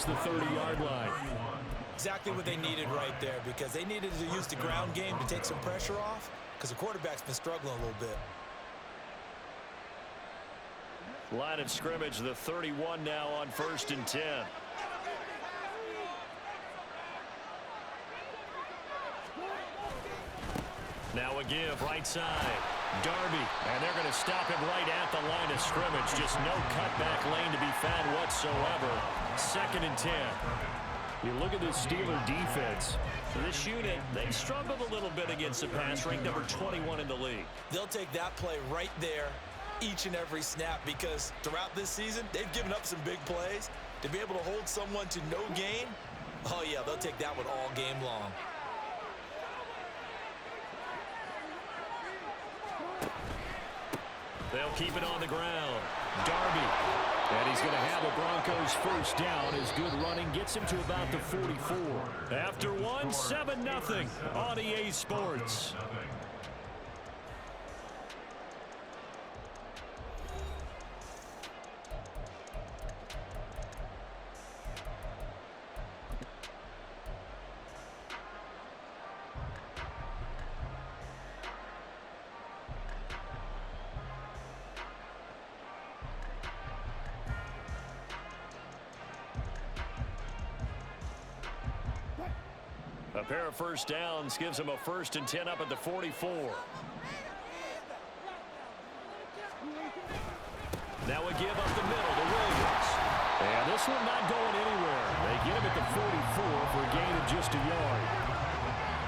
across the 30-yard line. Exactly what they needed right there, because they needed to use the ground game to take some pressure off, because the quarterback's been struggling a little bit. Line of scrimmage, the 31 now on 1st and 10. Now a give, right side. Darby, and they're going to stop him right at the line of scrimmage. Just no cutback lane to be found whatsoever. 2nd and 10. You look at the Steeler defense. This unit, they've struggled a little bit against the pass, ranked number 21 in the league. They'll take that play right there each and every snap, because throughout this season, they've given up some big plays. To be able to hold someone to no gain, oh yeah, they'll take that one all game long. They'll keep it on the ground. Darby. And he's going to have a Broncos first down. His good running gets him to about the 44. After one, 7-0 on EA Sports. A pair of first downs gives him a 1st and 10 up at the 44. Now a give up the middle to Williams. And this one not going anywhere. They get him at the 44 for a gain of just a yard.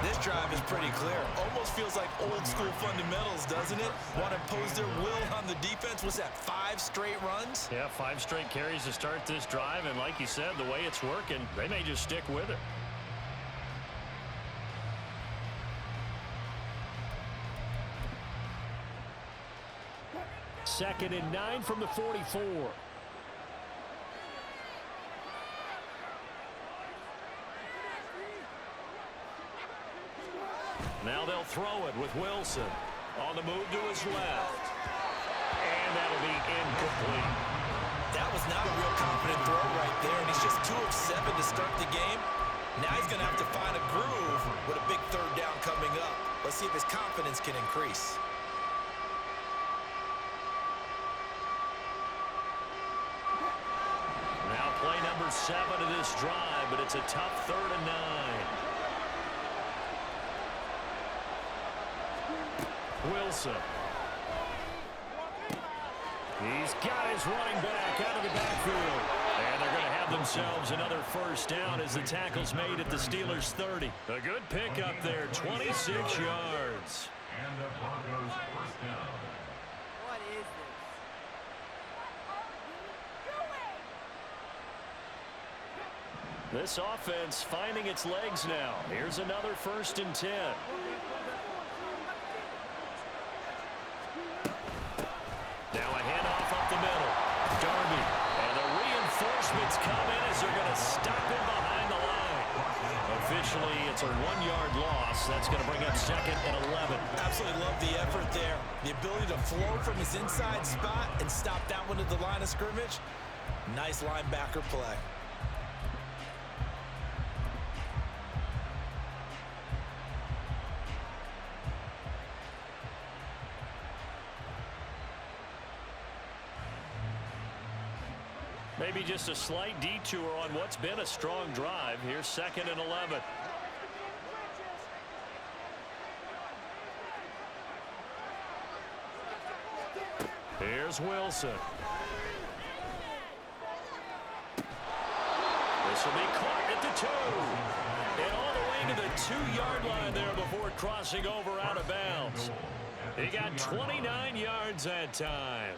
This drive is pretty clear. Almost feels like old school fundamentals, doesn't it? Want to impose their will on the defense. Was that 5 straight runs? Yeah, 5 straight carries to start this drive. And like you said, the way it's working, they may just stick with it. Second and 9 from the 44. Now they'll throw it with Wilson. On the move to his left. And that'll be incomplete. That was not a real confident throw right there, and he's just 2 of 7 to start the game. Now he's going to have to find a groove with a big 3rd down coming up. Let's see if his confidence can increase. Play number 7 of this drive, but it's a tough 3rd and 9. Wilson. He's got his running back out of the backfield. And they're going to have themselves another first down as the tackle's made at the Steelers' 30. A good pickup there, 26 yards. And the Broncos first down. What is this? This offense finding its legs now. Here's another 1st and 10. Now a handoff up the middle. Darby. And the reinforcements come in as they're going to stop him behind the line. Officially, it's a 1-yard loss. That's going to bring up 2nd and 11. Absolutely love the effort there. The ability to flow from his inside spot and stop that one at the line of scrimmage. Nice linebacker play. Maybe just a slight detour on what's been a strong drive. Here's 2nd and 11. Here's Wilson. This will be caught at the 2. And all the way to the 2-yard line there before crossing over out of bounds. He got 29 yards that time.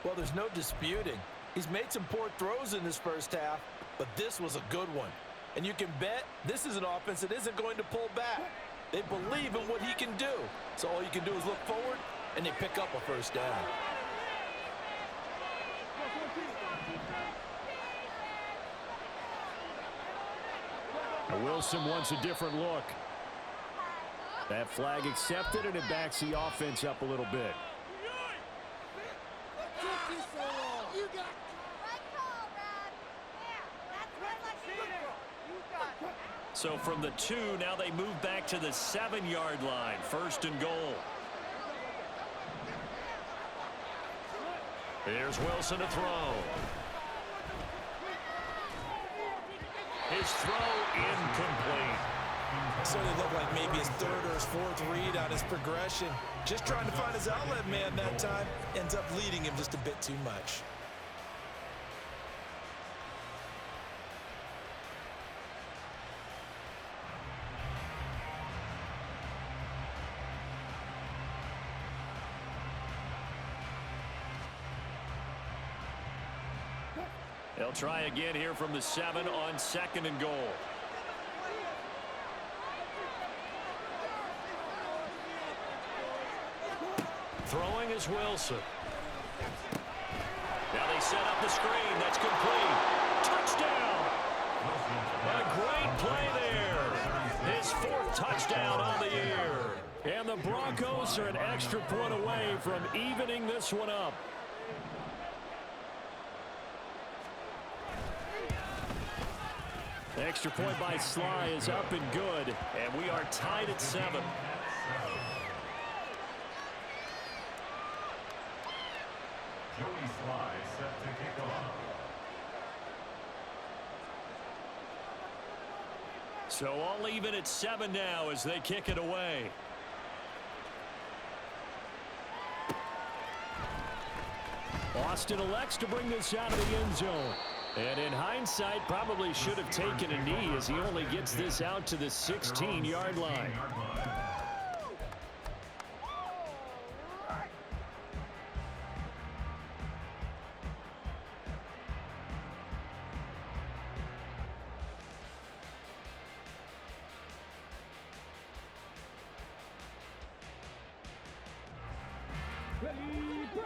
Well, there's no disputing. He's made some poor throws in this first half, but this was a good one. And you can bet this is an offense that isn't going to pull back. They believe in what he can do. So all you can do is look forward, and they pick up a first down. Wilson wants a different look. That flag accepted, and it backs the offense up a little bit. So from the 2, now they move back to the 7-yard line. 1st and goal. Here's Wilson to throw. His throw incomplete. So they look like maybe his 3rd or his 4th read on his progression. Just trying to find his outlet man that time. Ends up leading him just a bit too much. They'll try again here from the 7 on 2nd and goal. Throwing is Wilson. Now they set up the screen. That's complete. Touchdown. A great play there. His 4th touchdown on the year. And the Broncos are an extra point away from evening this one up. The extra point by Sly is up and good, and we are tied at 7. Joey Sly set to kick off. So all even at 7 now as they kick it away. Austin elects to bring this out of the end zone. And in hindsight, probably should have taken a knee as he only gets this out to the 16-yard line.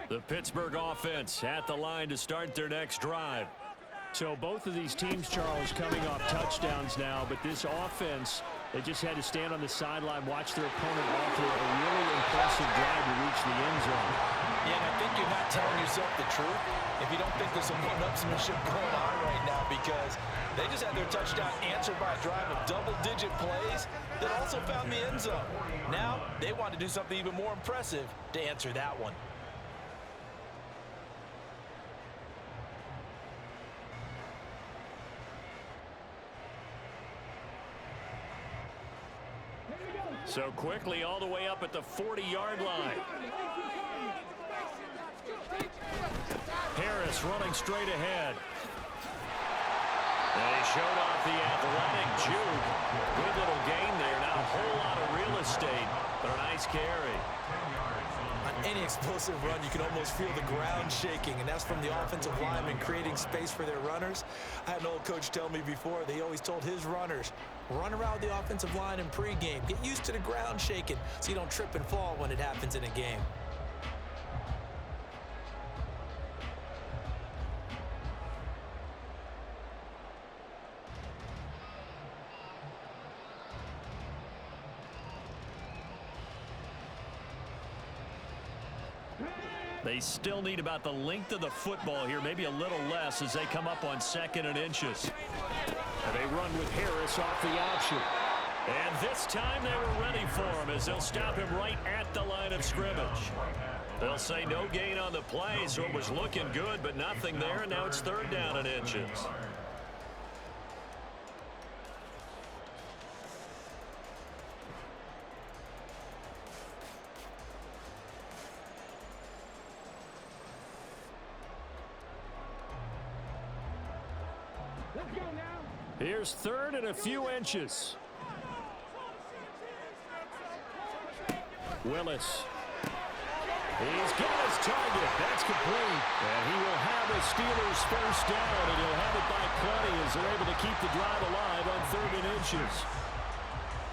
The Pittsburgh offense at the line to start their next drive. So both of these teams, Charles, coming off touchdowns now, but this offense, they just had to stand on the sideline, watch their opponent offer a really impressive drive to reach the end zone. Yeah, and I think you're not telling yourself the truth if you don't think there's some one-upsmanship going on right now, because they just had their touchdown answered by a drive of double-digit plays that also found the end zone. Now they want to do something even more impressive to answer that one. So quickly all the way up at the 40-yard line. Harris running straight ahead. And he showed off the athletic juke. Good little gain there. Not a whole lot of real estate, but a nice carry. On any explosive run, you can almost feel the ground shaking, and that's from the offensive linemen creating space for their runners. I had an old coach tell me before, they always told his runners, run around the offensive line in pregame. Get used to the ground shaking so you don't trip and fall when it happens in a game. They still need about the length of the football here, maybe a little less as they come up on 2nd and inches. And they run with Harris off the option. And this time they were ready for him as they'll stop him right at the line of scrimmage. They'll say no gain on the play, so it was looking good, but nothing there, and now it's 3rd down and inches. Here's 3rd and a few inches. Willis. He's got his target. That's complete. And he will have the Steelers 1st down, and he'll have it by plenty as they're able to keep the drive alive on 3rd and inches.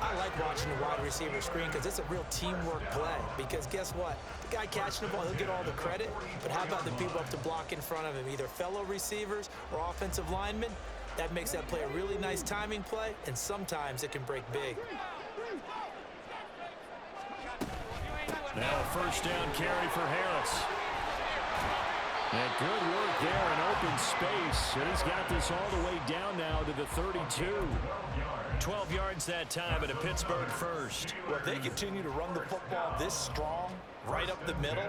I like watching the wide receiver screen because it's a real teamwork play. Because guess what? The guy catching the ball, he'll get all the credit. But how about the people up to block in front of him, either fellow receivers or offensive linemen? That makes that play a really nice timing play, and sometimes it can break big. Now a 1st down carry for Harris. And good work there in open space. And he's got this all the way down now to the 32. 12 yards that time at a Pittsburgh first. Well, if they continue to run the football this strong, right up the middle,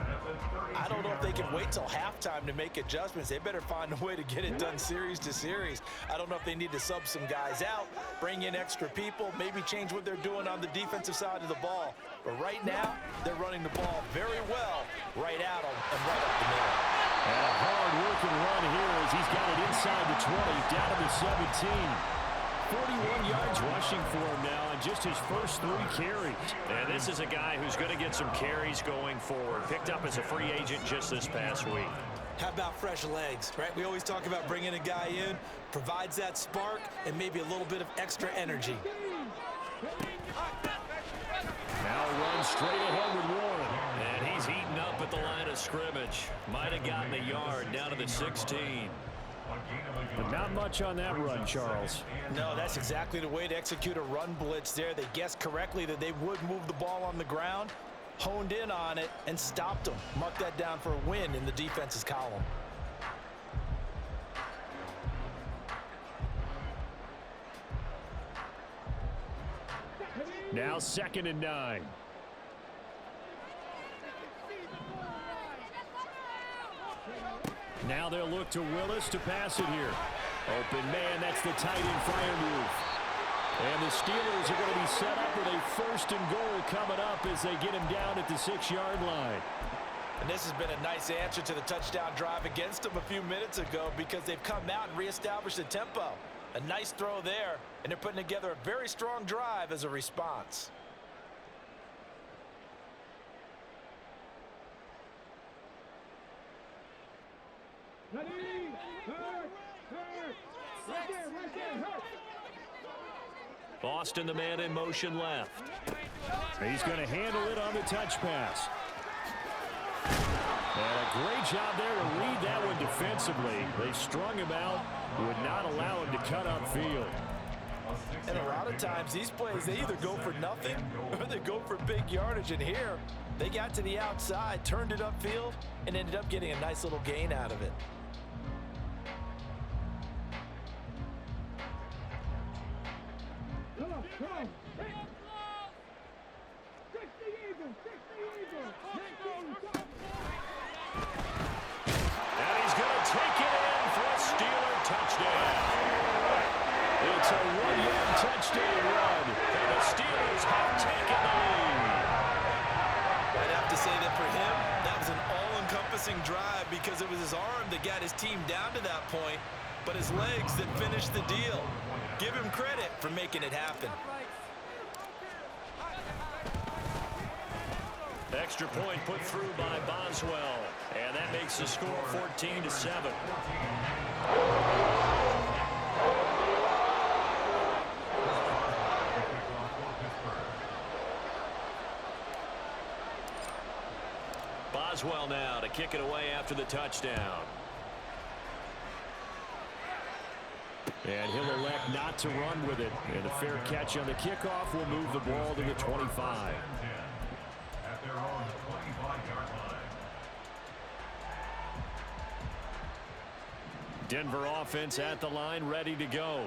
I don't know if they can wait till halftime to make adjustments. They better find a way to get it done series to series. I don't know if they need to sub some guys out, bring in extra people, maybe change what they're doing on the defensive side of the ball. But right now, they're running the ball very well right at them and right up the middle. And a hard-working run here as he's got it inside the 20, down to the 17. 41 yards rushing for him now on just his first 3 carries. And this is a guy who's going to get some carries going forward. Picked up as a free agent just this past week. How about fresh legs, right? We always talk about bringing a guy in, provides that spark and maybe a little bit of extra energy. Now run straight ahead with Warren. And he's heating up at the line of scrimmage. Might have gotten a yard down to the 16. But not much on that run, Charles. No, that's exactly the way to execute a run blitz there. They guessed correctly that they would move the ball on the ground, honed in on it, and stopped them. Mark that down for a win in the defense's column. Now 2nd and 9. Now they'll look to Willis to pass it here. Open man, that's the tight end fire move. And the Steelers are going to be set up with a 1st and goal coming up as they get him down at the 6-yard line. And this has been a nice answer to the touchdown drive against them a few minutes ago because they've come out and reestablished the tempo. A nice throw there, and they're putting together a very strong drive as a response. Boston, the man in motion left. He's going to handle it on the touch pass. And a great job there to read that one defensively. They strung him out, would not allow him to cut upfield. And a lot of times these plays, they either go for nothing or they go for big yardage. And here, they got to the outside, turned it upfield, and ended up getting a nice little gain out of it. And he's going to take it in for a Steeler touchdown. It's a 1-yard touchdown run, and the Steelers have taken the lead. I'd have to say that for him, that was an all-encompassing drive because it was his arm that got his team down to that point, but his legs that finished the deal. Give him credit for making it happen. Extra point put through by Boswell, and that makes the score 14-7. Boswell now to kick it away after the touchdown. And he'll elect not to run with it. And a fair catch on the kickoff will move the ball to the 25. At their own 25-yard line. Denver offense at the line, ready to go.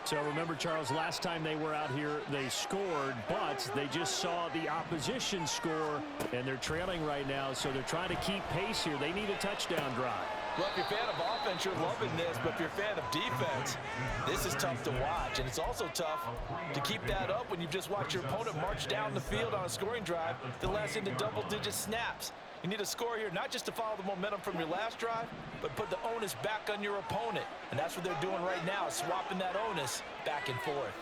So remember, Charles, last time they were out here, they scored, but they just saw the opposition score, and they're trailing right now, so they're trying to keep pace here. They need a touchdown drive. Well, if you're a fan of offense, you're loving this, but if you're a fan of defense, this is tough to watch, and it's also tough to keep that up when you've just watched your opponent march down the field on a scoring drive that lasts into double-digit snaps. You need a score here, not just to follow the momentum from your last drive, but put the onus back on your opponent, and that's what they're doing right now, swapping that onus back and forth.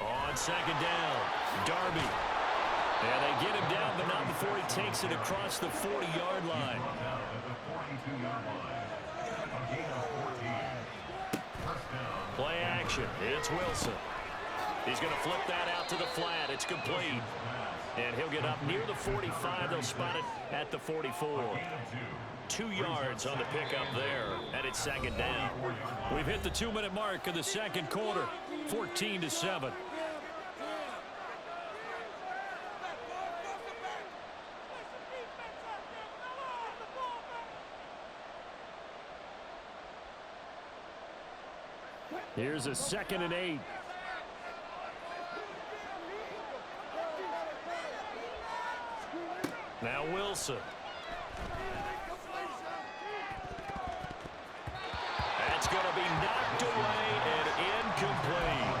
On 2nd down, Darby. And they get him down, but not before he takes it across the 40-yard line. Play action. It's Wilson. He's going to flip that out to the flat. It's complete. And he'll get up near the 45. They'll spot it at the 44. 2 yards on the pickup there, and it's 2nd down. We've hit the 2-minute mark of the second quarter, 14-7. Here's a 2nd and 8. Now Wilson. That's going to be knocked away and incomplete.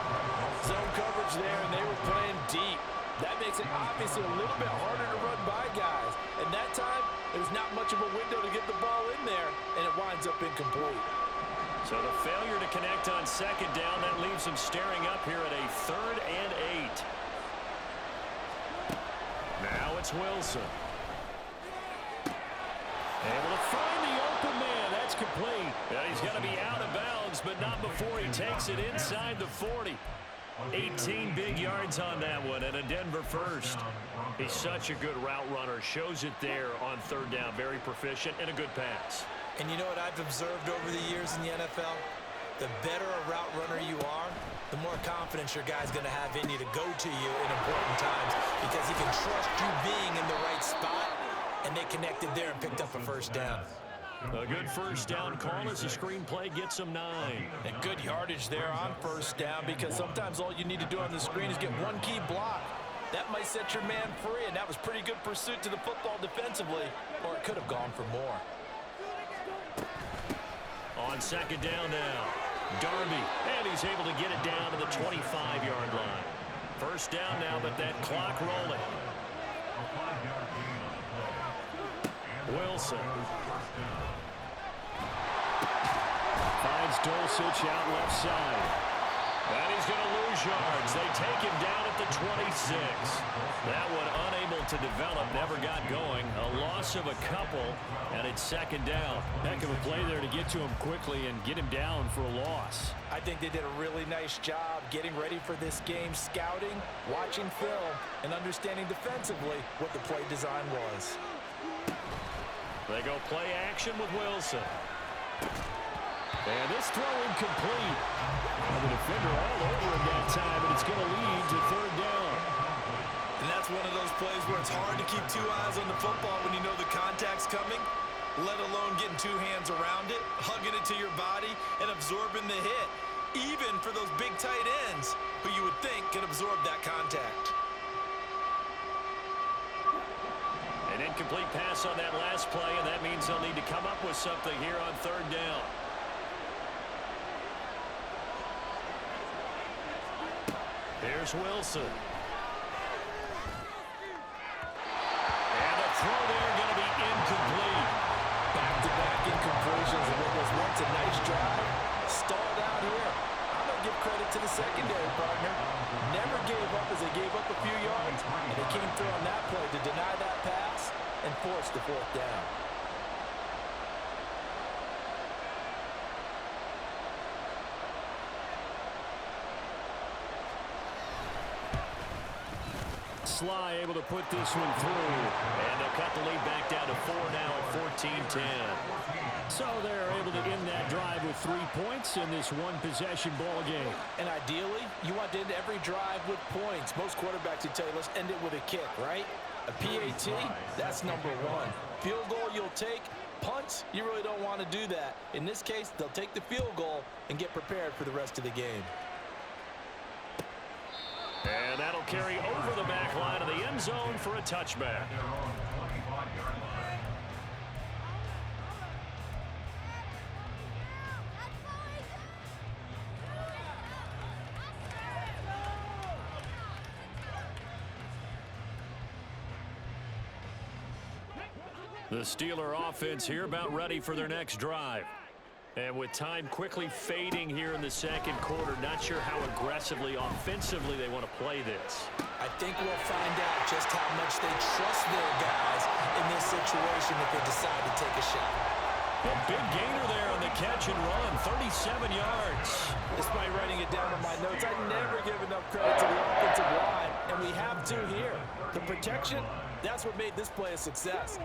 Zone coverage there, and they were playing deep. That makes it obviously a little bit harder to run by guys. And that time, there's not much of a window to get the ball in there, and it winds up incomplete. So the failure to connect on 2nd down, that leaves them staring up here at a 3rd and 8. Now it's Wilson. Able to find the open man. That's complete. And he's going to be out of bounds, but not before he takes it inside the 40. 18 big yards on that one, and a Denver first. He's such a good route runner. Shows it there on 3rd down. Very proficient and a good pass. And you know what I've observed over the years in the NFL? The better a route runner you are, the more confidence your guy's going to have in you to go to you in important times because he can trust you being in the right spot, and they connected there and picked up a 1st down. A good 1st down call as the screenplay gets him 9. And good yardage there on 1st down because sometimes all you need to do on the screen is get one key block. That might set your man free, and that was pretty good pursuit to the football defensively, or it could have gone for more. On 2nd down now, Darby, and he's able to get it down to the 25-yard line. 1st down now, but that clock rolling. Wilson. Finds Dulcich out left side. And he's going to lose yards. They take him down at the 26. That one unable to develop, never got going. A loss of a couple, and it's 2nd down. Heck of a play there to get to him quickly and get him down for a loss. I think they did a really nice job getting ready for this game, scouting, watching film, and understanding defensively what the play design was. They go play action with Wilson. And this throw incomplete. The defender all over him that time, and it's going to lead to 3rd down. And that's one of those plays where it's hard to keep 2 eyes on the football when you know the contact's coming, let alone getting 2 hands around it, hugging it to your body, and absorbing the hit, even for those big tight ends who you would think can absorb that contact. An incomplete pass on that last play, and that means they'll need to come up with something here on 3rd down. Here's Wilson. And the throw there going to be incomplete. Back-to-back incompletions of what was once a nice drive. Stalled out here. I'm going to give credit to the secondary partner. Never gave up as they gave up a few yards. And they came through on that play to deny that pass and force the 4th down. Sly able to put this one through. And they'll cut the lead back down to 4 now at 14-10. So they're able to end that drive with 3 points in this one-possession ball game. And ideally, you want to end every drive with points. Most quarterbacks would tell you, let's end it with a kick, right? A PAT, that's number 1. Field goal you'll take. Punts, you really don't want to do that. In this case, they'll take the field goal and get prepared for the rest of the game. And that'll carry over the back line of the end zone for a touchback. The Steeler offense here about ready for their next drive. And with time quickly fading here in the 2nd quarter, not sure how aggressively, offensively they want to play this. I think we'll find out just how much they trust their guys in this situation if they decide to take a shot. A big gainer there on the catch and run, 37 yards. Despite writing it down in my notes, I never give enough credit to the offensive line, and we have to here. The protection, that's what made this play a success.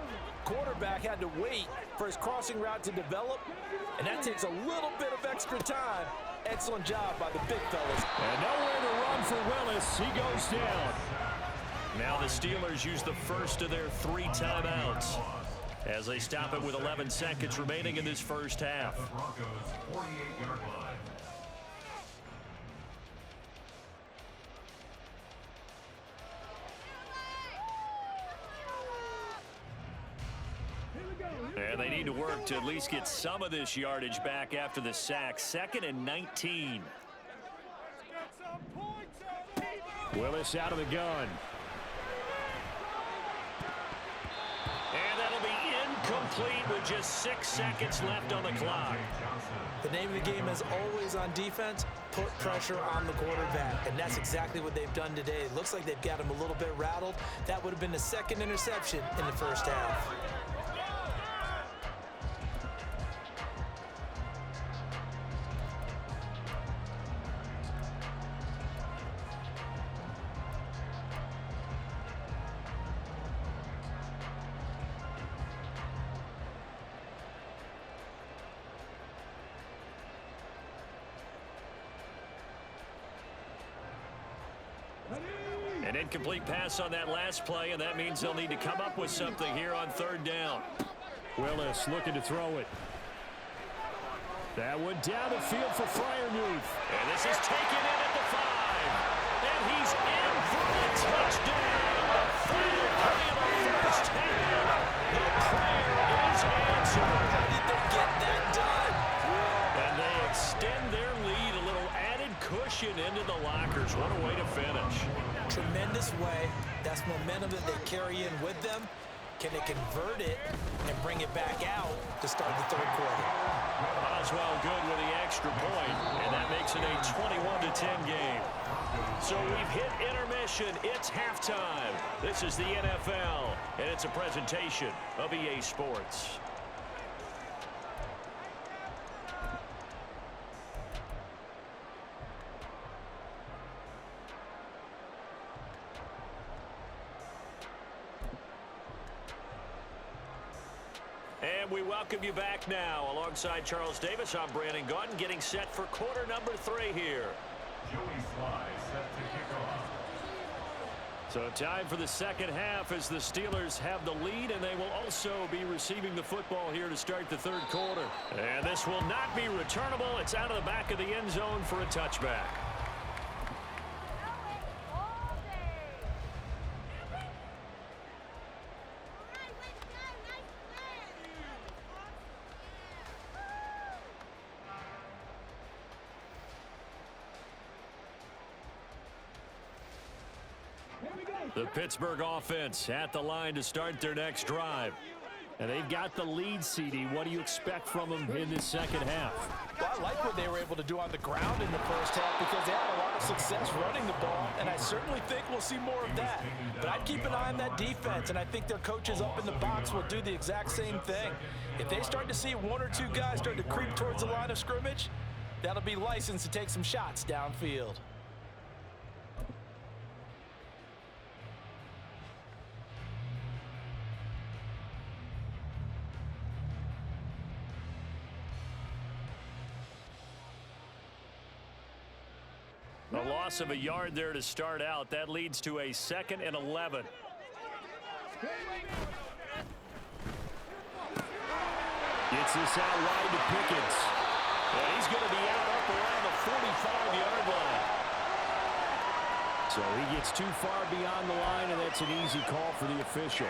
Quarterback had to wait for his crossing route to develop, and that takes a little bit of extra time. Excellent job by the big fellas. And nowhere to run for Willis. He goes down. Now the Steelers use the first of their 3 timeouts as they stop it with 11 seconds remaining in this first half. The Broncos 48-yard line. work to at least get some of this yardage back after the sack. 2nd and 19. Willis out of the gun. And that'll be incomplete with just 6 seconds left on the clock. The name of the game is always on defense, put pressure on the quarterback. And that's exactly what they've done today. It looks like they've got him a little bit rattled. That would have been the 2nd interception in the first half. An incomplete pass on that last play, and that means they'll need to come up with something here on 3rd down. Willis looking to throw it. That one down the field for Freiermuth. And this is taken in at the 5. And he's in for a touchdown. The final play of the first half. The prayer is answered. How did they get that done? And they extend their lead, a little added cushion into the lockers. What a way to finish. Tremendous way. That's momentum that they carry in with them. Can they convert it and bring it back out to start the 3rd quarter? Oswald good with the extra point, and that makes it a 21-10 game. So we've hit intermission. It's halftime. This is the NFL, and it's a presentation of EA Sports. And we welcome you back now. Alongside Charles Davis, I'm Brandon Gaudin, getting set for quarter number 3 here. Joey Sly set to kick off. So time for the second half as the Steelers have the lead, and they will also be receiving the football here to start the 3rd quarter. And this will not be returnable. It's out of the back of the end zone for a touchback. The Pittsburgh offense at the line to start their next drive. And they've got the lead, CD. What do you expect from them in this second half? Well, I like what they were able to do on the ground in the first half because they had a lot of success running the ball, and I certainly think we'll see more of that. But I'd keep an eye on that defense, and I think their coaches up in the box will do the exact same thing. If they start to see 1 or 2 guys start to creep towards the line of scrimmage, that'll be licensed to take some shots downfield. A loss of a yard there to start out. That leads to a 2nd and 11. Gets this out wide to Pickens. And he's going to be out up around the 45-yard line. So he gets too far beyond the line, and that's an easy call for the official.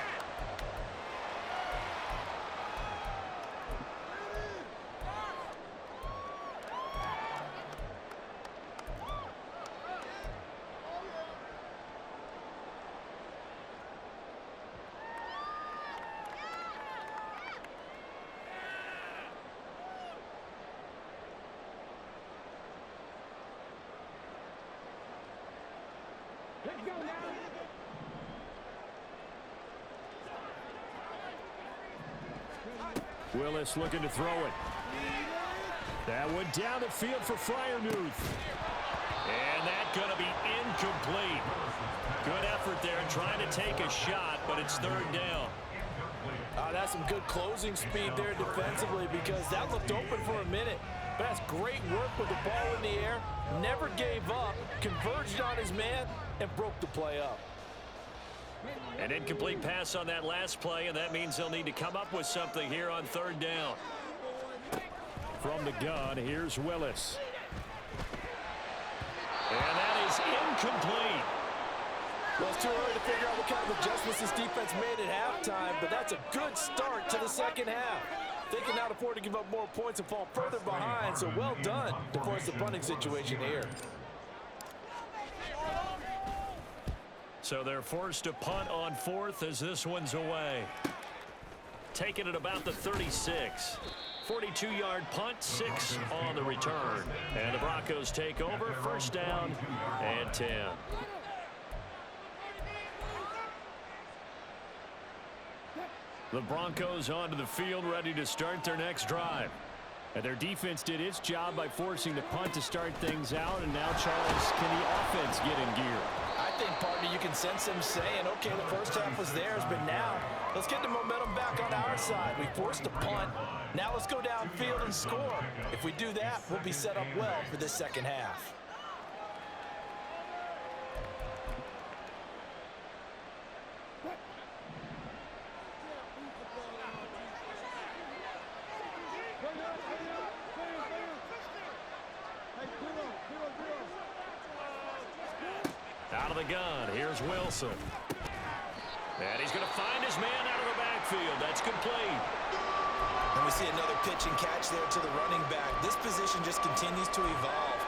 Willis looking to throw it. That one down the field for Freiermuth. And that's going to be incomplete. Good effort there trying to take a shot, but it's 3rd down. That's some good closing speed there defensively because that looked open for a minute. But that's great work with the ball in the air. Never gave up, converged on his man, and broke the play up. An incomplete pass on that last play, and that means they'll need to come up with something here on 3rd down. From the gun, here's Willis. And that is incomplete. Well, it's too early to figure out what kind of adjustments this defense made at halftime, but that's a good start to the second half. They cannot afford to give up more points and fall further behind, so well done to force the punting situation here. So they're forced to punt on 4th as this one's away. Taking it about the 36. 42-yard punt, 6 on the return. And the Broncos take over, first down and 10. The Broncos onto the field, ready to start their next drive. And their defense did its job by forcing the punt to start things out. And now, Charles, can the offense get in gear? I think, partner, you can sense them saying, okay, the first half was theirs, but now let's get the momentum back on our side. We forced a punt. Now let's go downfield and score. If we do that, we'll be set up well for this second half. Out of the gun, here's Wilson. And he's going to find his man out of the backfield. That's complete. And we see another pitch and catch there to the running back. This position just continues to evolve.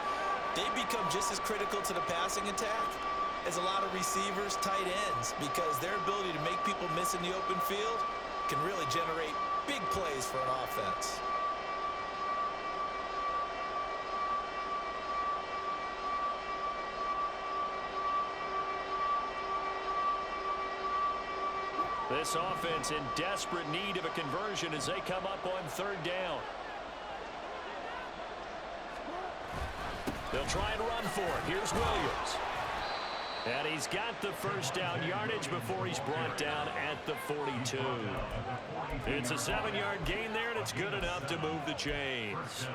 They become just as critical to the passing attack as a lot of receivers, tight ends, because their ability to make people miss in the open field can really generate big plays for an offense. This offense in desperate need of a conversion as they come up on 3rd down. They'll try and run for it. Here's Williams. And he's got the first down yardage before he's brought down at the 42. It's a 7-yard gain there, and it's good enough to move the chains.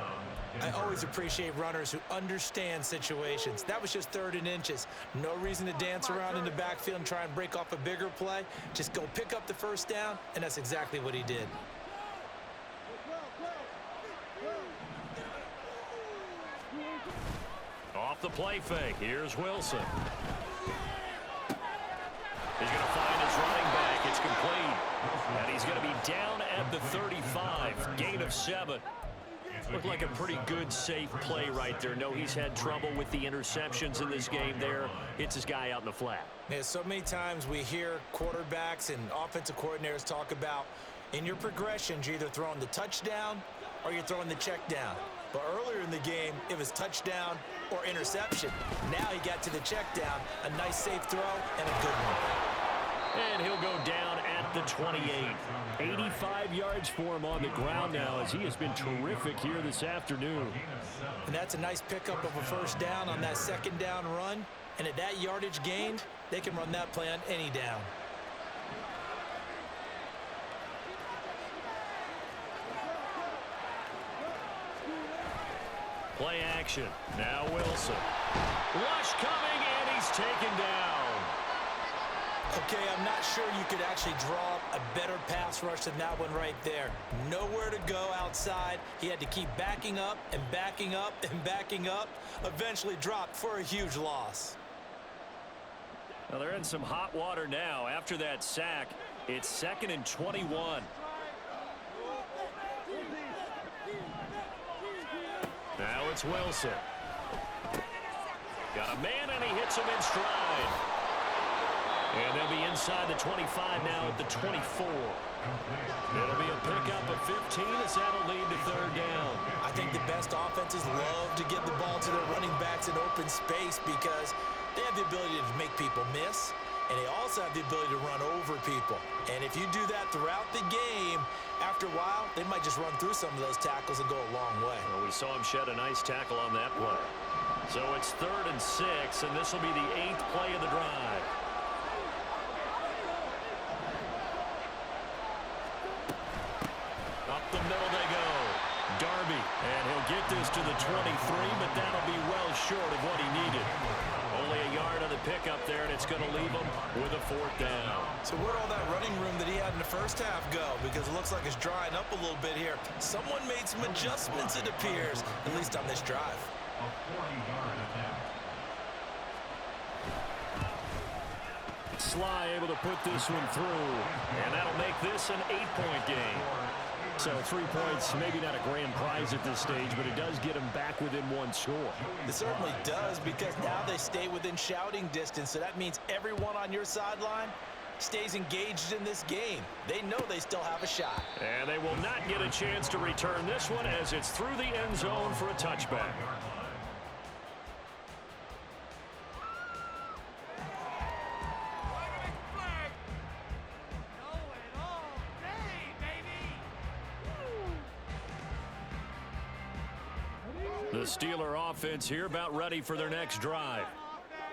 I always appreciate runners who understand situations. That was just 3rd and inches. No reason to dance around in the backfield and try and break off a bigger play. Just go pick up the first down, and that's exactly what he did. Off the play fake, here's Wilson. He's going to find his running back. It's complete. And he's going to be down at the 35. Gain of 7. Looked like a pretty good, safe play right there. No, he's had trouble with the interceptions in this game there. Hits his guy out in the flat. Yeah, so many times we hear quarterbacks and offensive coordinators talk about in your progressions, you're either throwing the touchdown or you're throwing the check down. But earlier in the game, it was touchdown or interception. Now he got to the check down, a nice safe throw, and a good one. And he'll go down at the 28. 85 yards for him on the ground now as he has been terrific here this afternoon. And that's a nice pickup of a first down on that second down run. And at that yardage gained, they can run that play on any down. Play action. Now Wilson. Rush coming, and he's taken down. Okay, I'm not sure you could actually draw up a better pass rush than that one right there. Nowhere to go outside. He had to keep backing up and backing up and backing up. Eventually dropped for a huge loss. Well, they're in some hot water now. After that sack, it's 2nd and 21. Now it's Wilson. Got a man, and he hits him in stride. And they'll be inside the 25 now at the 24. It'll be a pickup of 15 as that'll lead to 3rd down. I think the best offenses love to get the ball to their running backs in open space because they have the ability to make people miss, and they also have the ability to run over people. And if you do that throughout the game, after a while, they might just run through some of those tackles and go a long way. Well, we saw him shed a nice tackle on that play. So it's 3rd and 6, and this will be the 8th play of the drive. Up the middle they go. Darby, and he'll get this to the 23, but that'll be well short of what he needed. Only a yard on the pickup there, and it's going to leave him with a 4th down. So where'd all that running room that he had in the first half go? Because it looks like it's drying up a little bit here. Someone made some adjustments, it appears, at least on this drive. A 40-yard attempt. Sly able to put this one through, and that'll make this an 8-point game. So 3 points, maybe not a grand prize at this stage, but it does get them back within one score. It certainly does, because now they stay within shouting distance, so that means everyone on your sideline stays engaged in this game. They know they still have a shot. And they will not get a chance to return this one as it's through the end zone for a touchback. The Steeler offense here about ready for their next drive.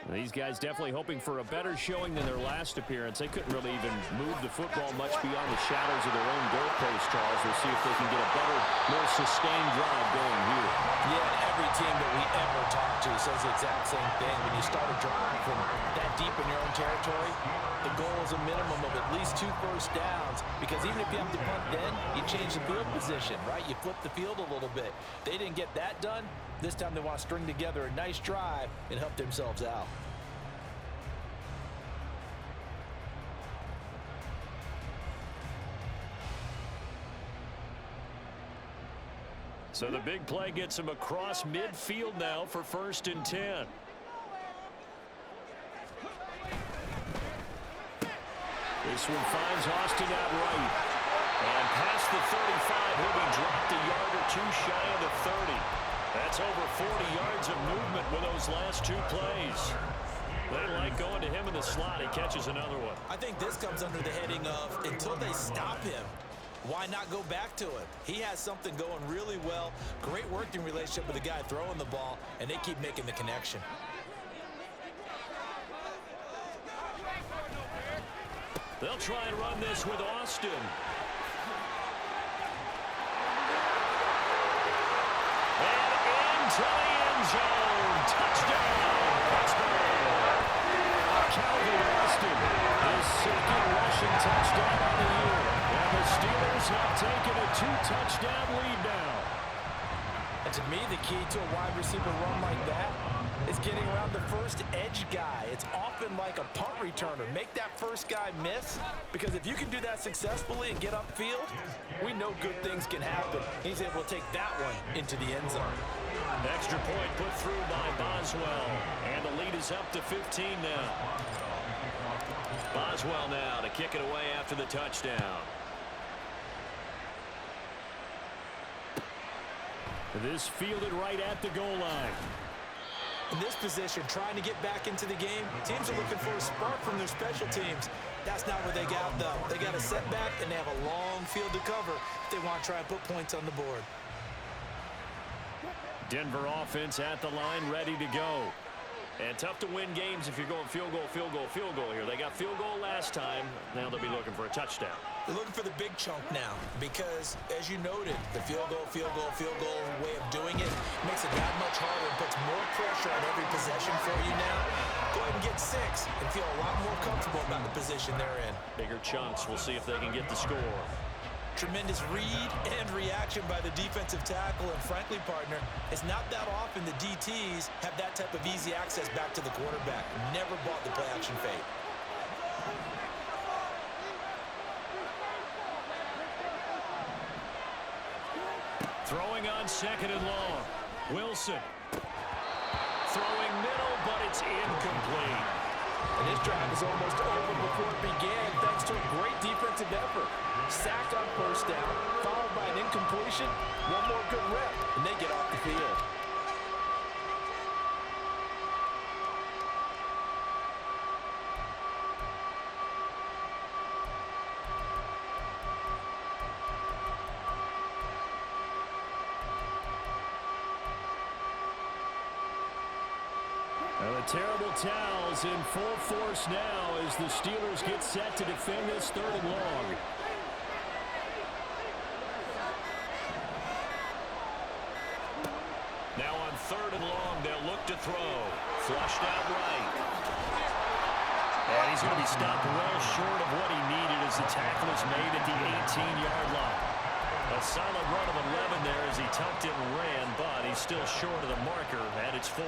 These guys definitely hoping for a better showing than their last appearance. They couldn't really even move the football much beyond the shadows of their own goalpost, Charles. We'll see if they can get a better, more sustained drive going here. Yeah, every team that we ever talk to says the exact same thing. When you start a drive from that deep in your own territory, the goal is a minimum of at least 2 first downs, because even if you have to punt then, you change the field position, right? You flip the field a little bit. They didn't get that done. This time they want to string together a nice drive and help themselves out. So the big play gets him across midfield now for 1st and 10. This one finds Austin out right. And past the 35, he'll be dropped a yard or two shy of the 30. That's over 40 yards of movement with those last 2 plays. They like going to him in the slot. He catches another one. I think this comes under the heading of, until they stop him, why not go back to it? He has something going really well. Great working relationship with the guy throwing the ball, and they keep making the connection. They'll try and run this with Austin. And into the end zone. Touchdown, Pittsburgh. Calvin Austin, his 2nd rushing touchdown of the year. And the Steelers have taken a 2-touchdown lead now. And to me, the key to a wide receiver run like that is getting around the first edge guy. It's often like a punt returner. Make that first guy miss, because if you can do that successfully and get upfield, we know good things can happen. He's able to take that one into the end zone. Extra point put through by Boswell. And the lead is up to 15 now. Boswell now to kick it away after the touchdown. This fielded right at the goal line. In this position, trying to get back into the game, teams are looking for a spark from their special teams. That's not what they got, though. They got a setback, and they have a long field to cover if they want to try and put points on the board. Denver offense at the line, ready to go. And tough to win games if you're going field goal, field goal, field goal here. They got field goal last time. Now they'll be looking for a touchdown. They're looking for the big chunk now, because, as you noted, the field goal way of doing it makes it that much harder and puts more pressure on every possession for you now. Go ahead and get 6 and feel a lot more comfortable about the position they're in. Bigger chunks. We'll see if they can get the score. Tremendous read and reaction by the defensive tackle, and frankly, partner, it's not that often the DTs have that type of easy access back to the quarterback. Never bought the play-action fake. Throwing on 2nd and long. Wilson. Throwing middle, but it's incomplete. And this drive is almost over before it began, thanks to a great defensive effort. Sack on 1st down, followed by an incompletion. One more good rep, and they get off the field. The terrible towels in full force now as the Steelers get set to defend this 3rd and long. Now on 3rd and long, they'll look to throw. Flushed out right. And he's going to be stopped well short of what he needed as the tackle is made at the 18-yard line. A solid run of 11 there as he tucked it and ran, but he's still short of the marker, and it's 4th.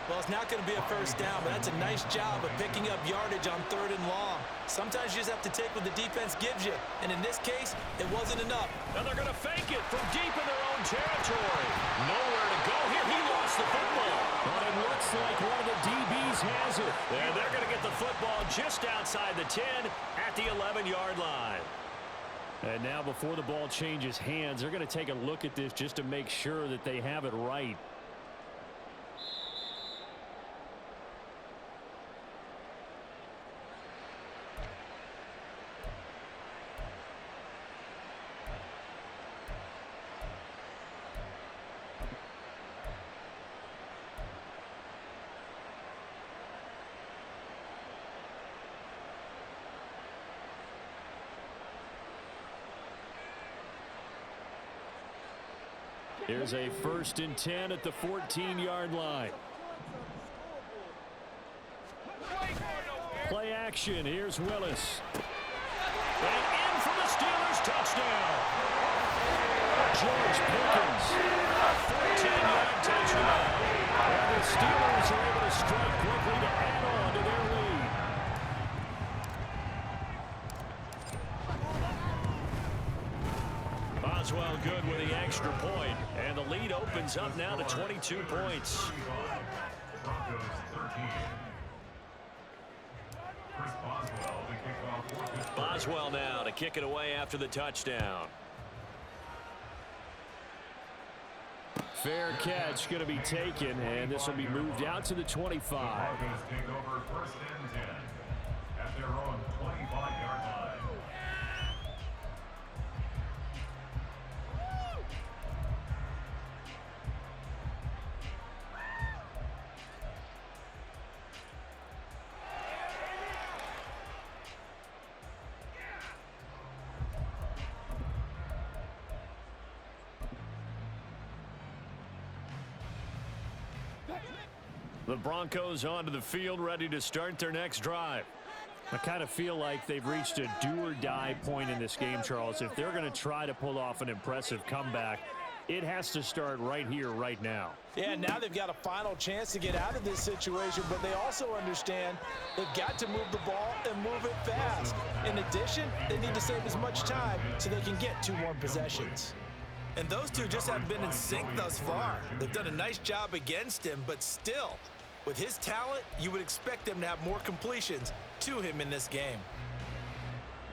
Well, it's not going to be a first down, but that's a nice job of picking up yardage on 3rd and long. Sometimes you just have to take what the defense gives you, and in this case, it wasn't enough. And they're going to fake it from deep in their own territory. Nowhere to go here. He lost the football. But it looks like one of the DBs has it. And they're going to get the football just outside the 10 at the 11-yard line. And now before the ball changes hands, they're going to take a look at this just to make sure that they have it right. Here's a 1st and 10 at the 14-yard line. Play action. Here's Willis. And in for the Steelers touchdown. George Pickens. 14-yard touchdown. And the Steelers are able to strike quickly to add on to their lead. Boswell good with the extra point, and the lead opens up now to 22 points. Broncos 13. Chris Boswell, the kickoff. Boswell now to kick it away after the touchdown. Fair catch going to be taken, and this will be moved out to the 25. Broncos take over 1st and 10 at their own 25-yard line. The Broncos onto the field, ready to start their next drive. I kind of feel like they've reached a do-or-die point in this game, Charles. If they're going to try to pull off an impressive comeback, it has to start right here, right now. Yeah, now they've got a final chance to get out of this situation, but they also understand they've got to move the ball and move it fast. In addition, they need to save as much time so they can get 2 more possessions. And those two just haven't been in sync thus far. They've done a nice job against him, but still, with his talent, you would expect them to have more completions to him in this game.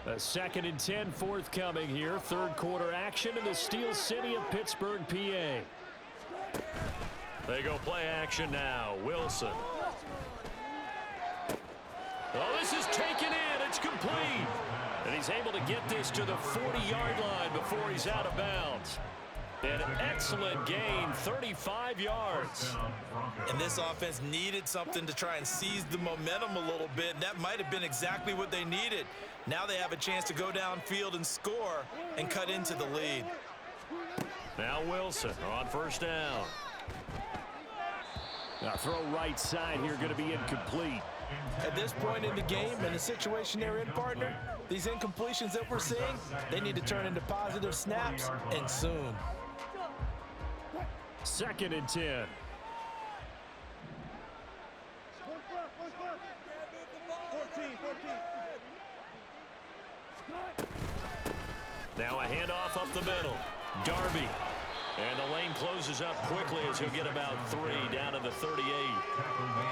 A 2nd and 10 forthcoming here. 3rd quarter action in the Steel City of Pittsburgh, PA. They go play action now. Wilson. Oh, this is taken in. It's complete. And he's able to get this to the 40-yard line before he's out of bounds. An excellent gain, 35 yards. And this offense needed something to try and seize the momentum a little bit, and that might have been exactly what they needed. Now they have a chance to go downfield and score and cut into the lead. Now Wilson on 1st down. Now throw right side here, going to be incomplete. At this point in the game and the situation they're in, partner, these incompletions that we're seeing, they need to turn into positive snaps, and soon. 2nd and 10. Now a handoff up the middle. Darby. And the lane closes up quickly as he'll get about 3 down to the 38.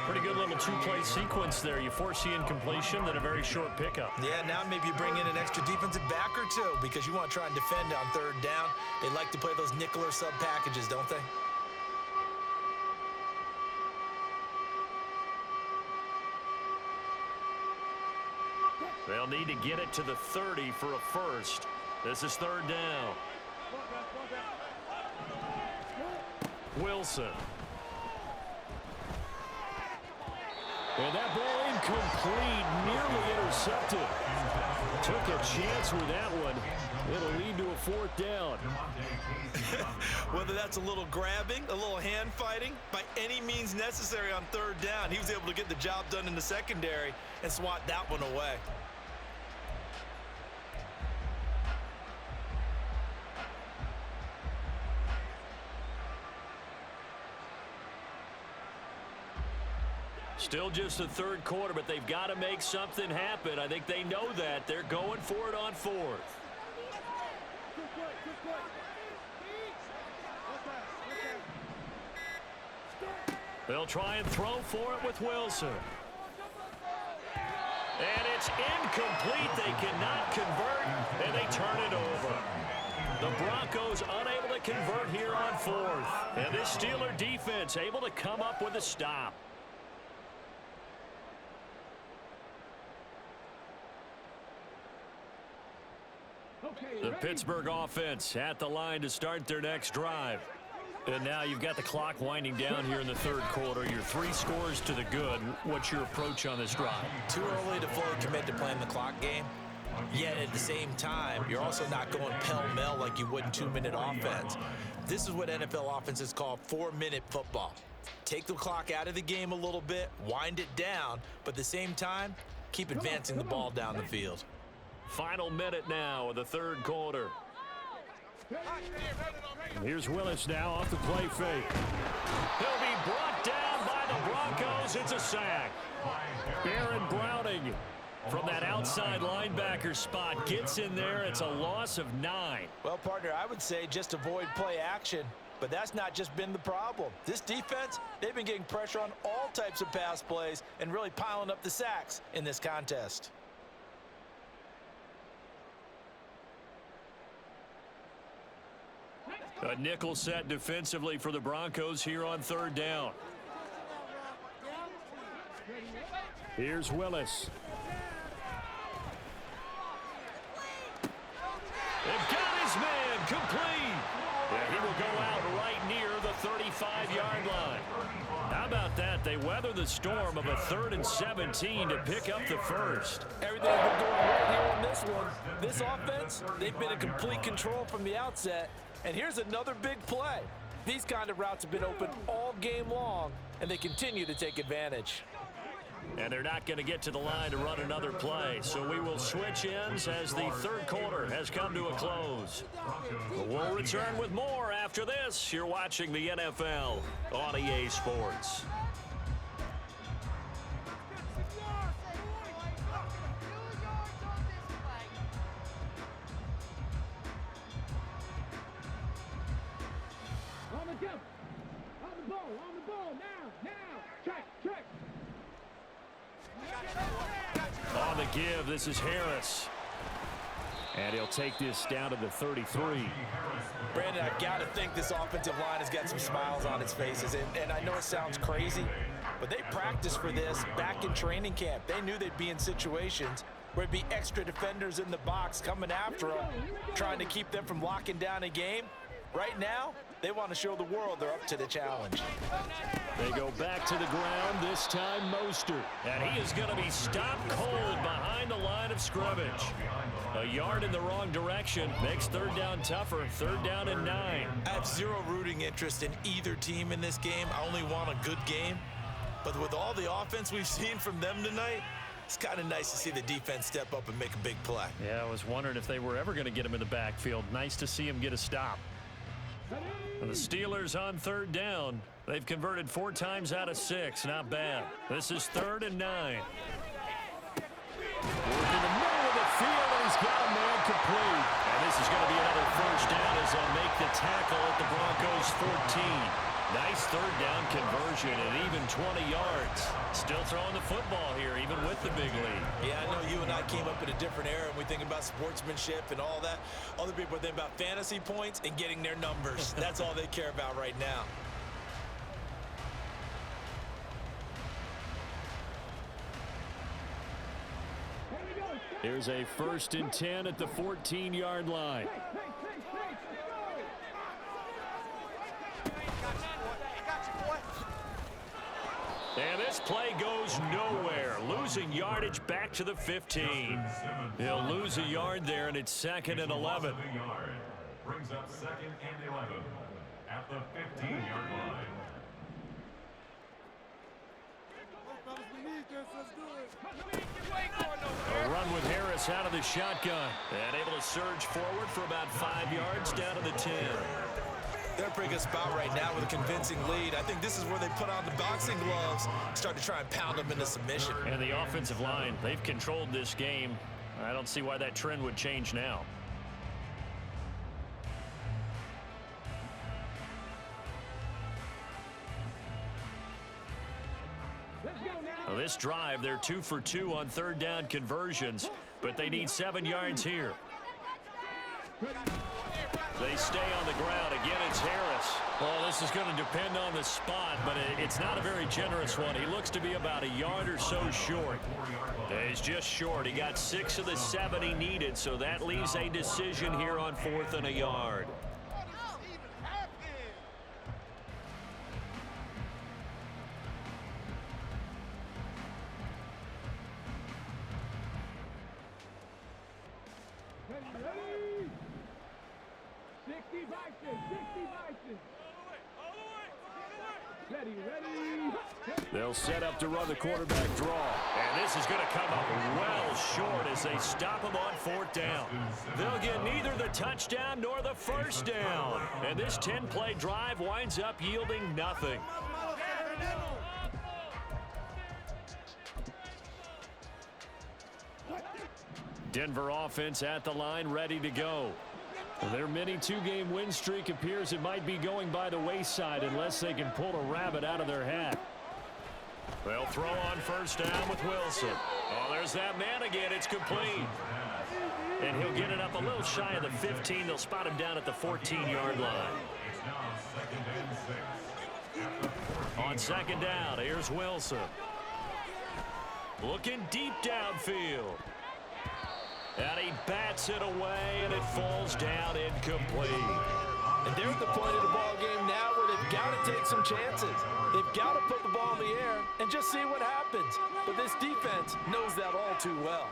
Pretty good little 2-play sequence there. You force the incompletion, then a very short pickup. Yeah, now maybe you bring in an extra defensive back or 2 because you want to try and defend on 3rd down. They like to play those nickel or sub packages, don't they? They'll need to get it to the 30 for a first. This is 3rd down. Wilson. And that ball incomplete, nearly intercepted. Took a chance with that one. It'll lead to a 4th down. Whether that's a little grabbing, a little hand fighting, by any means necessary on 3rd down, he was able to get the job done in the secondary and swat that one away. Still just the third quarter, but they've got to make something happen. I think they know that. They're going for it on fourth. They'll try and throw for it with Wilson. And it's incomplete. They cannot convert, and they turn it over. The Broncos unable to convert here on fourth. And this Steeler defense able to come up with a stop. The Pittsburgh offense at the line to start their next drive. And now you've got the clock winding down here in the third quarter. You're 3 scores to the good. What's your approach on this drive? Too early to fully commit to playing the clock game. Yet at the same time, you're also not going pell-mell like you would in 2-minute offense. This is what NFL offenses call 4-minute football. Take the clock out of the game a little bit, wind it down, but at the same time, keep advancing the ball down the field. Final minute now of the third quarter. Here's Willis now off the play fake. He'll be brought down by the Broncos. It's a sack. Baron Browning from that outside linebacker spot gets in there. It's a loss of 9. Well, partner, I would say just avoid play action, but that's not just been the problem. This defense, they've been getting pressure on all types of pass plays and really piling up the sacks in this contest. A nickel set defensively for the Broncos here on third down. Here's Willis. They've got his man complete. Yeah, he will go out right near the 35-yard line. How about that? They weather the storm of a 3rd and 17 to pick up the first. Everything's been going right here in this one. This offense, they've been in complete control from the outset. And here's another big play. These kind of routes have been open all game long, and they continue to take advantage. And they're not going to get to the line to run another play. So we will switch ends as the third quarter has come to a close. We'll return with more after this. You're watching the NFL on EA Sports. On the give, this is Harris. And he'll take this down to the 33. Brandon, I've got to think this offensive line has got some smiles on its faces. And I know it sounds crazy, but they practiced for this back in training camp. They knew they'd be in situations where it'd be extra defenders in the box coming after them, trying to keep them from locking down a game. Right now, they want to show the world they're up to the challenge. They go back to the ground, this time Mostert. And he is going to be stopped cold behind the line of scrimmage. A yard in the wrong direction makes third down tougher. 3rd down and 9. I have zero rooting interest in either team in this game. I only want a good game. But with all the offense we've seen from them tonight, it's kind of nice to see the defense step up and make a big play. Yeah, I was wondering if they were ever going to get him in the backfield. Nice to see him get a stop. And the Steelers on 3rd down. They've converted 4 times out of 6. Not bad. This is 3rd and 9. Work in the middle of the field, and he's got a man complete. And this is going to be another first down as they'll make the tackle at the Broncos 14. Nice 3rd down conversion and even 20 yards. Still throwing the football here, even with the big lead. Yeah, I know you and I came up in a different era, and we think about sportsmanship and all that. Other people think about fantasy points and getting their numbers. That's all they care about right now. Here's a 1st and 10 at the 14-yard line. And this play goes nowhere. Losing yardage back to the 15. He'll lose a yard there, and it's 2nd and 11. Brings up 2nd and 11 at the 15-yard line. A run with Harris out of the shotgun. And able to surge forward for about 5 yards down to the 10. They're in a pretty good spot right now with a convincing lead. I think this is where they put on the boxing gloves, start to try and pound them into submission. And the offensive line, they've controlled this game. I don't see why that trend would change now. Well, this drive, they're 2 for 2 on third down conversions, but they need 7 yards here. They stay on the ground. Again, it's Harris. Well, this is going to depend on the spot, but it's not a very generous one. He looks to be about a yard or so short. He's just short. He got 6 of the 7 he needed, so that leaves a decision here on 4th and a yard. They'll set up to run the quarterback draw. And this is going to come up well short as they stop him on 4th down. They'll get neither the touchdown nor the first down. And this 10-play drive winds up yielding nothing. Denver offense at the line, ready to go. Their mini 2-game win streak appears it might be going by the wayside unless they can pull a rabbit out of their hat. They'll throw on 1st down with Wilson. Oh, there's that man again. It's complete. And he'll get it up a little shy of the 15. They'll spot him down at the 14-yard line. On 2nd down, here's Wilson. Looking deep downfield. And he bats it away, and it falls down incomplete. And they're at the point of the ball game now where they've got to take some chances. They've got to put the ball in the air and just see what happens. But this defense knows that all too well.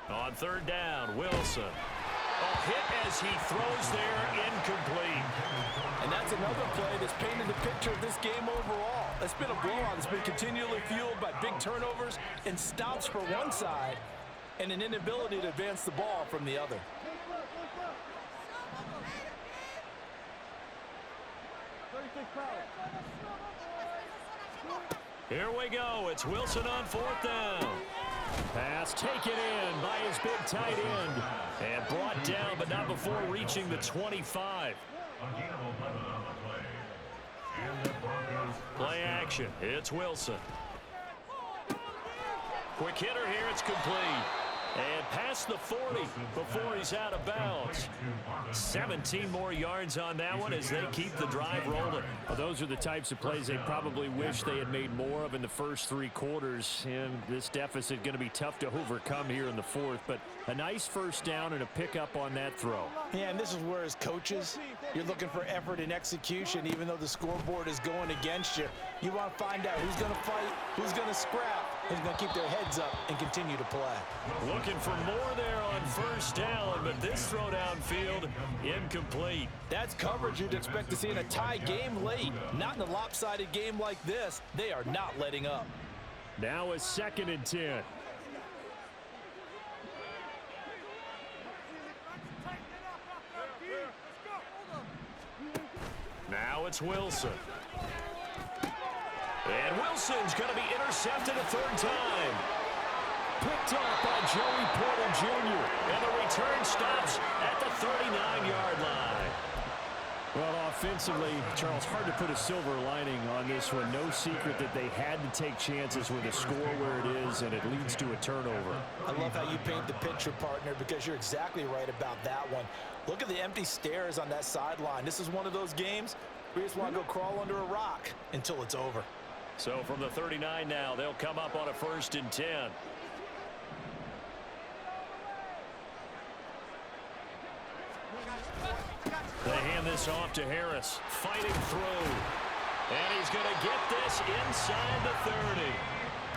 On 3rd down, Wilson. A hit as he throws there, incomplete. And that's another play that's painted the picture of this game overall. It's been a blowout that's been continually fueled by big turnovers and stops for one side and an inability to advance the ball from the other. Here we go. It's Wilson on 4th down. Pass taken in by his big tight end. And brought down, but not before reaching the 25. Play action. It's Wilson. Quick hitter here. It's complete. And past the 40 before he's out of bounds. 17 more yards on that one as they keep the drive rolling. Well, those are the types of plays they probably wish they had made more of in the first 3 quarters. And this deficit going to be tough to overcome here in the 4th. But a nice 1st down and a pickup on that throw. Yeah, and this is where as coaches, you're looking for effort and execution. Even though the scoreboard is going against you, you want to find out who's going to fight, who's going to scrap, who's going to keep their heads up and continue to play. Looking for more there on 1st down, but this throw downfield, incomplete. That's coverage you'd expect to see in a tie game late. Not in a lopsided game like this. They are not letting up. Now a 2nd and 10. Now it's Wilson. And Wilson's going to be intercepted a 3rd time. Picked up by Joey Porter Jr. And the return stops at the 39-yard line. Well, offensively, Charles, hard to put a silver lining on this one. No secret that they had to take chances with a score where it is, and it leads to a turnover. I love how you paint the picture, partner, because you're exactly right about that one. Look at the empty stares on that sideline. This is one of those games where you just want to go crawl under a rock until it's over. So from the 39 now, they'll come up on a 1st and 10. They hand this off to Harris, fighting through. And he's going to get this inside the 30.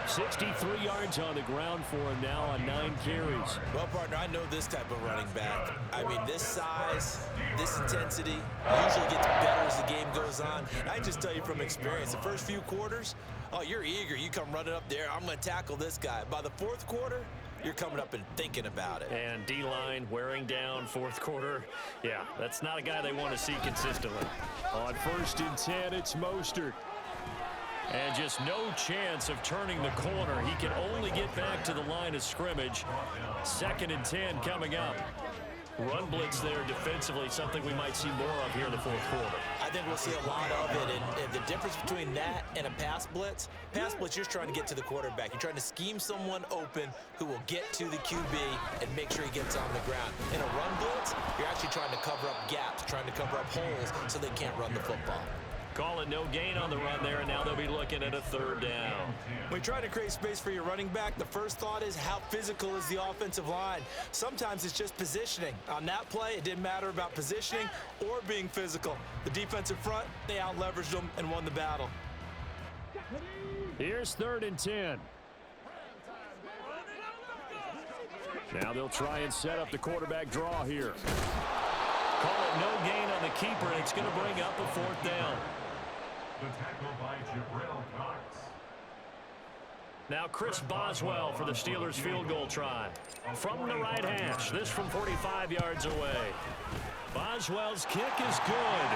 63 yards on the ground for him now on 9 carries. Well, partner, I know this type of running back. I mean, this size, this intensity usually gets better as the game goes on. And I just tell you from experience, the first few quarters, oh, you're eager. You come running up there, I'm going to tackle this guy. By the fourth quarter, you're coming up and thinking about it. And D-line wearing down fourth quarter. Yeah, that's not a guy they want to see consistently. On 1st and 10, it's Mostert. And just no chance of turning the corner. He can only get back to the line of scrimmage. 2nd and 10 coming up. Run blitz there defensively, something we might see more of here in the fourth quarter. I think we'll see a lot of it. And the difference between that and a pass blitz, you're trying to get to the quarterback. You're trying to scheme someone open who will get to the QB and make sure he gets on the ground. In a run blitz, you're actually trying to cover up gaps, trying to cover up holes so they can't run the football. Call it no gain on the run there, and now they'll be looking at a 3rd down. When you try to create space for your running back, the first thought is how physical is the offensive line. Sometimes it's just positioning. On that play, it didn't matter about positioning or being physical. The defensive front, they out-leveraged them and won the battle. Here's 3rd and 10. Now they'll try and set up the quarterback draw here. Call it no gain on the keeper, and it's going to bring up a 4th down. The tackle by Jabril Cox. Now Chris Boswell for the Steelers field goal try. From the right hash, this from 45 yards away. Boswell's kick is good.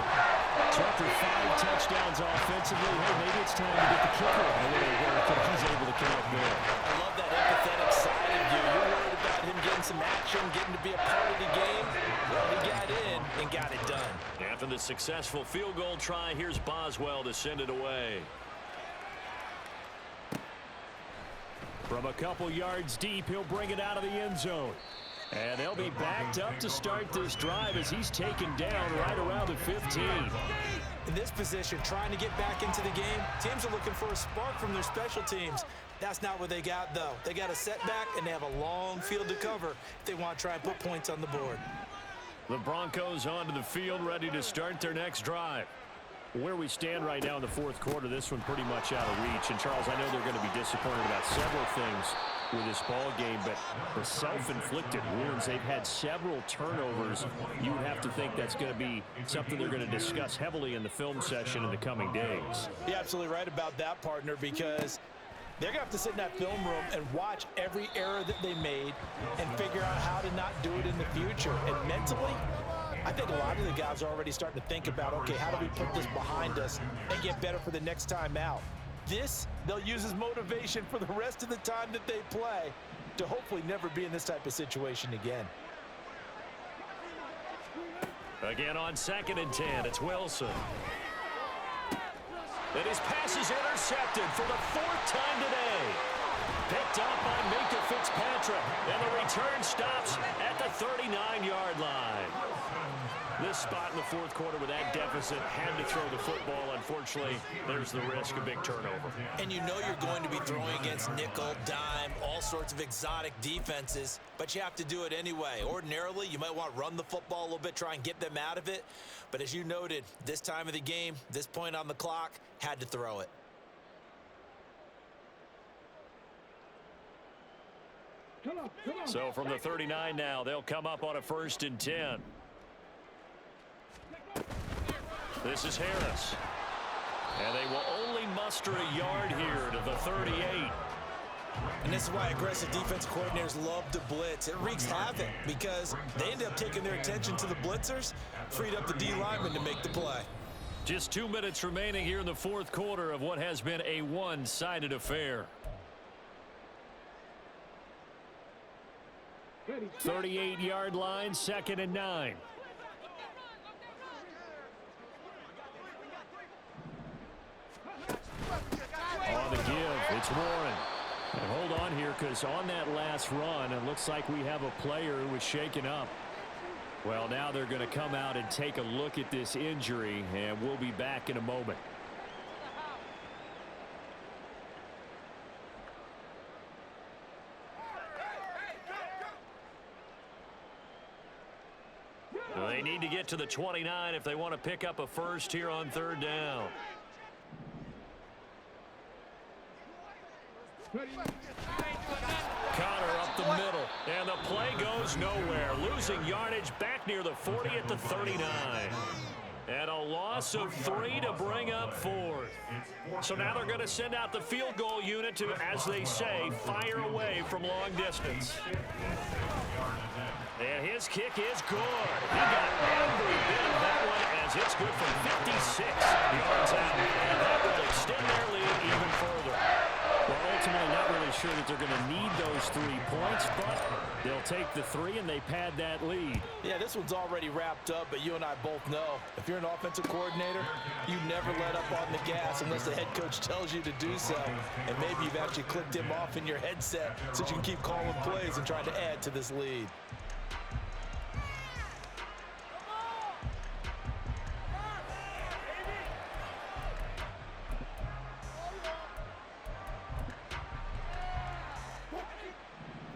So after 5 touchdowns offensively, hey, maybe it's time to get the kicker a little where he's able to connect there. I love that empathetic side of you. You're worried about him getting some action, getting to be a part of the game. Well, he got in and got it done. After the successful field goal try, here's Boswell to send it away. From a couple yards deep, he'll bring it out of the end zone. And they'll be backed up to start this drive as he's taken down right around the 15. In this position, trying to get back into the game, teams are looking for a spark from their special teams. That's not what they got, though. They got a setback, and they have a long field to cover if they want to try and put points on the board. The Broncos onto the field, ready to start their next drive. Where we stand right now in the fourth quarter, this one pretty much out of reach. And, Charles, I know they're going to be disappointed about several things with this ball game, but the self-inflicted wounds, they've had several turnovers. You would have to think that's going to be something they're going to discuss heavily in the film session in the coming days. You're absolutely right about that, partner, because they're going to have to sit in that film room and watch every error that they made and figure out how to not do it in the future. And mentally, I think a lot of the guys are already starting to think about, okay, how do we put this behind us and get better for the next time out? This, they'll use as motivation for the rest of the time that they play to hopefully never be in this type of situation again. Again on 2nd and 10, it's Wilson. And his pass is intercepted for the 4th time today. Picked up by Minka Fitzpatrick, and the return stops at the 39-yard line. This spot in the fourth quarter with that deficit, had to throw the football. Unfortunately, there's the risk of big turnover. And you know you're going to be throwing against nickel, dime, all sorts of exotic defenses, but you have to do it anyway. Ordinarily, you might want to run the football a little bit, try and get them out of it. But as you noted, this time of the game, this point on the clock, had to throw it. So from the 39 now, they'll come up on a 1st and 10. This is Harris. And they will only muster a yard here to the 38. And this is why aggressive defense coordinators love to blitz. It wreaks havoc because they end up taking their attention to the blitzers, freed up the D lineman to make the play. Just 2 minutes remaining here in the fourth quarter of what has been a one-sided affair. 38-yard line, 2nd and 9. On the give, it's Warren. And hold on here, because on that last run, it looks like we have a player who was shaken up. Well, now they're going to come out and take a look at this injury, and we'll be back in a moment. They need to get to the 29 if they want to pick up a first here on 3rd down. Connor up the middle, and the play goes nowhere. Losing yardage back near the 40 at the 39. And a loss of 3 to bring up 4th. So now they're going to send out the field goal unit to, as they say, fire away from long distance. And his kick is good. He got every bit of that one as it's good from 56 yards out. And that will extend their lead even further. Well, ultimately not really sure that they're going to need those 3 points, but they'll take the 3 and they pad that lead. Yeah, this one's already wrapped up, but you and I both know if you're an offensive coordinator, you never let up on the gas unless the head coach tells you to do so. And maybe you've actually clicked him off in your headset so you can keep calling plays and trying to add to this lead.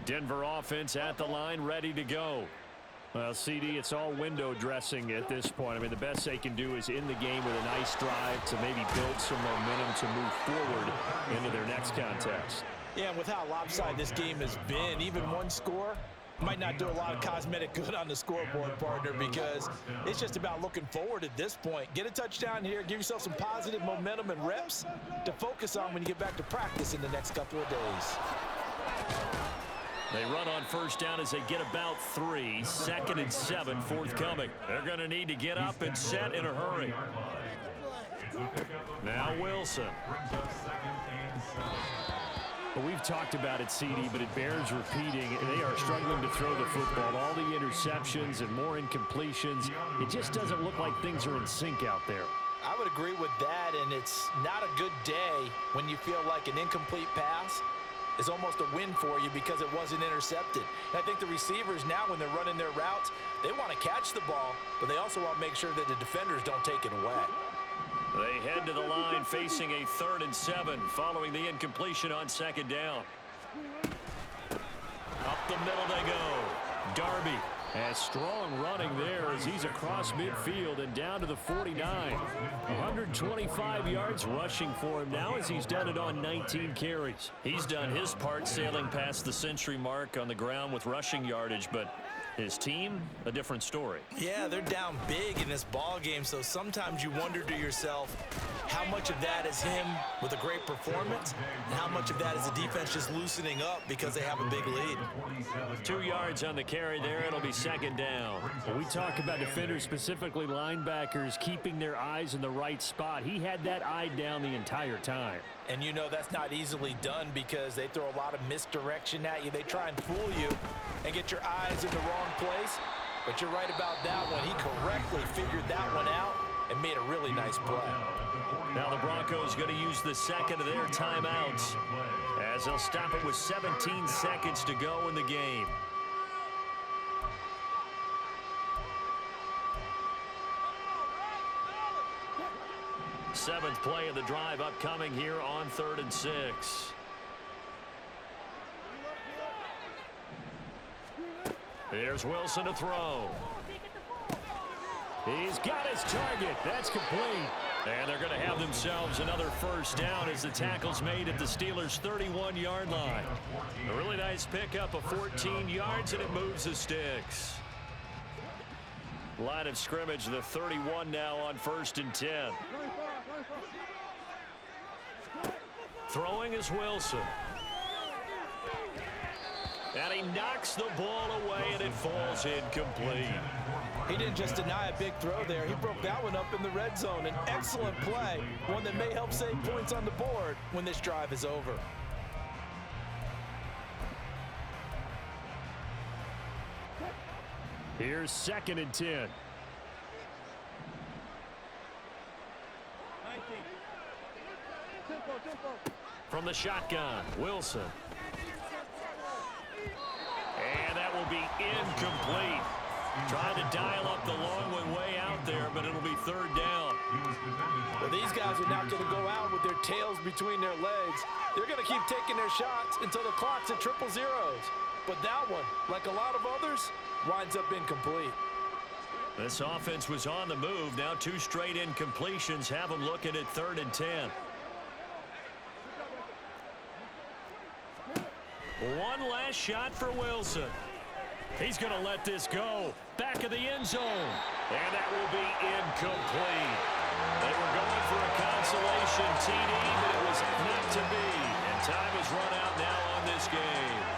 Denver offense at the line, ready to go. Well, CD, it's all window dressing at this point. I mean, the best they can do is in the game with a nice drive to maybe build some momentum to move forward into their next contest. Yeah, and with how lopsided this game has been, even one score might not do a lot of cosmetic good on the scoreboard, partner, because it's just about looking forward at this point. Get a touchdown here, give yourself some positive momentum and reps to focus on when you get back to practice in the next couple of days. They run on first down as they get about 3. 2nd and 7 forthcoming. They're going to need to get up and set in a hurry. Now Wilson. Well, we've talked about it, CD, but it bears repeating. They are struggling to throw the football. All the interceptions and more incompletions. It just doesn't look like things are in sync out there. I would agree with that, and it's not a good day when you feel like an incomplete pass is almost a win for you because it wasn't intercepted. And I think the receivers now, when they're running their routes, they want to catch the ball, but they also want to make sure that the defenders don't take it away. They head to the line facing a 3rd and 7 following the incompletion on 2nd down. Up the middle they go. Darby has strong running there as he's across midfield and down to the 49. 125 yards rushing for him now as he's done it on 19 carries. He's done his part sailing past the century mark on the ground with rushing yardage, but his team, a different story. Yeah, they're down big in this ball game, so sometimes you wonder to yourself how much of that is him with a great performance and how much of that is the defense just loosening up because they have a big lead. 2 yards on the carry there. It'll be 2nd down. When we talk about defenders, specifically linebackers, keeping their eyes in the right spot, he had that eye down the entire time. And you know that's not easily done because they throw a lot of misdirection at you. They try and fool you and get your eyes in the wrong place. But you're right about that one. He correctly figured that one out and made a really nice play. Now the Broncos going to use the 2nd of their timeouts as they'll stop it with 17 seconds to go in the game. Seventh play of the drive upcoming here on 3rd and 6. Here's Wilson to throw. He's got his target. That's complete. And they're going to have themselves another first down as the tackle's made at the Steelers' 31-yard line. A really nice pickup of 14 yards, and it moves the sticks. Line of scrimmage, the 31 now on 1st and 10. Throwing is Wilson. And he knocks the ball away, and it falls incomplete. He didn't just deny a big throw there. He broke that one up in the red zone. An excellent play, one that may help save points on the board when this drive is over. Here's 2nd and 10. From the shotgun, Wilson. And that will be incomplete. Trying to dial up the long one way out there, but it'll be 3rd down. Well, these guys are not going to go out with their tails between their legs. They're going to keep taking their shots until the clock's at 000. But that one, like a lot of others, winds up incomplete. This offense was on the move. Now 2 straight incompletions have them looking at 3rd and 10. One last shot for Wilson. He's going to let this go. Back of the end zone. And that will be incomplete. They were going for a consolation TD, but it was not to be. And time has run out now on this game.